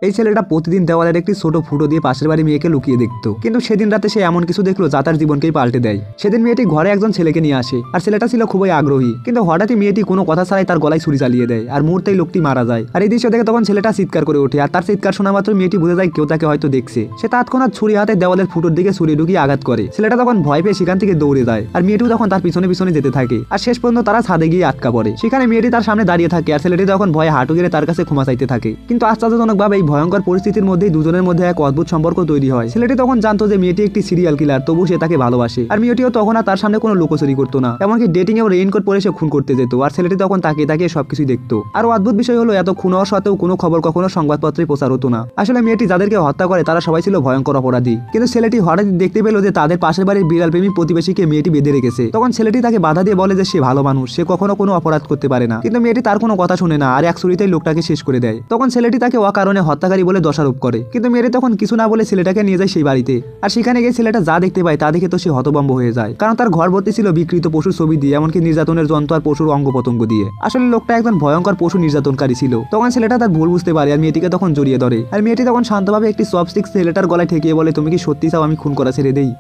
এই ছেলেটা প্রতিদিন দেওয়ালের একটি ছোট ফুটো দিয়ে পাশের বাড়ি মেয়েকে লুকিয়ে দেখতো, কিন্তু সেদিন রাতে সে এমন কিছু দেখলো যা তার জীবনকেই পাল্টে দেয়। সেদিন মেয়েটি ঘরে একজন ছেলেকে নিয়ে আসে, আর ছেলেটা ছিল খুবই আগ্রহী, কিন্তু হঠাৎই মেয়েটি কোনো কথা ছাড়াই তার গলায় ছুরি চালিয়ে দেয়, আর মুহূর্তেই লোকটি মারা যায়। আর এই দৃশ্য দেখে তখন ছেলেটা চিৎকার করে ওঠে, আর তার চিৎকার শোনা মাত্র মেয়েটি বুঝে যায় কেউ তাকে হয়তো দেখছে। সে তৎক্ষণাৎ ছুরি হাতে দেওয়ালের ফুটোর দিকে ছুরি ঢুকিয়ে আঘাত করে। ছেলেটা তখন ভয় পেয়ে সেখান থেকে দৌড়ে যায়, আর মেয়েটিও তখন তার পিছনে পিছনে যেতে থাকে, আর শেষ পর্যন্ত তারা ছাদে গিয়ে আটকা পড়ে। সেখানে মেয়েটি তার সামনে দাঁড়িয়ে থাকে, আর ছেলেটি তখন ভয়ে হাঁটু গেড়ে তার কাছে ক্ষমা চাইতে থাকে। কিন্তু আশ্চর্যজনকভাবে এই ভয়ঙ্কর পরিস্থিতির মধ্যেই দুজনের মধ্যে এক অদ্ভুত সম্পর্ক তৈরি হয়। ছেলেটি তখন জানতো যে মেয়েটি একটি সিরিয়াল কিলার, তবু সে তাকে ভালোবাসে। আর মেয়েটিও তখন আর তার সামনে কোনো লুকোচুরি করতো না, এমনকি ডেটিং এও রেইনকোট পরে সে খুন করতে যেত। আর ছেলেটি তখন তাকিয়ে তাকিয়ে সবকিছুই দেখতো। আর অদ্ভুত বিষয় হলো, এত খুন হওয়ার সত্ত্বেও কোনো খবর কখনো সংবাদপত্রে প্রচার হতো না। আসলে মেয়েটি যাদেরকে হত্যা করে তারা সবাই ছিল ভয়ঙ্কর অপরাধী। কিন্তু ছেলেটি হঠাৎ দেখতে পেল যে তাদের পাশের বাড়ির বিড়াল প্রেমী প্রতিবেশীকে মেয়েটি বেঁধে রেখেছে। তখন ছেলেটি তাকে বাধা দিয়ে বলে যে সে ভালো মানুষ, সে কখনো কোনো অপরাধ করতে পারে না। কিন্তু মেয়েটি তার কোনো কথা শুনে না, আর এক ছুরিতেই লোকটাকে শেষ করে দেয়। তখন ছেলেটি তাকে অকারণে হত্যাকারী বলে দোষারোপ করে, কিন্তু মেয়েটি তখন কিছু না বলে ছেলেটাকে নিয়ে যায় সেই বাড়িতে। আর সেখানে গিয়ে ছেলেটা যা দেখতে পায় তা দেখে তো সে হতভম্ব হয়ে যায়, কারণ তার ঘর ভর্তি ছিল বিকৃত পশুর ছবি দিয়ে, এমনকি নির্যাতনের যন্ত্র আর পশুর অঙ্গ প্রত্যঙ্গ দিয়ে। আসলে লোকটা একজন ভয়ঙ্কর পশু নির্যাতনকারী ছিল। তখন ছেলেটা তার ভুল বুঝতে পারে, আর মেয়েটিকে তখন জড়িয়ে ধরে। আর মেয়েটি তখন শান্তভাবে একটি চপস্টিক ছেলেটার গলায় ঠেকিয়ে বলে, তুমি কি সত্যি চাও আমি খুন করা ছেড়ে দেই?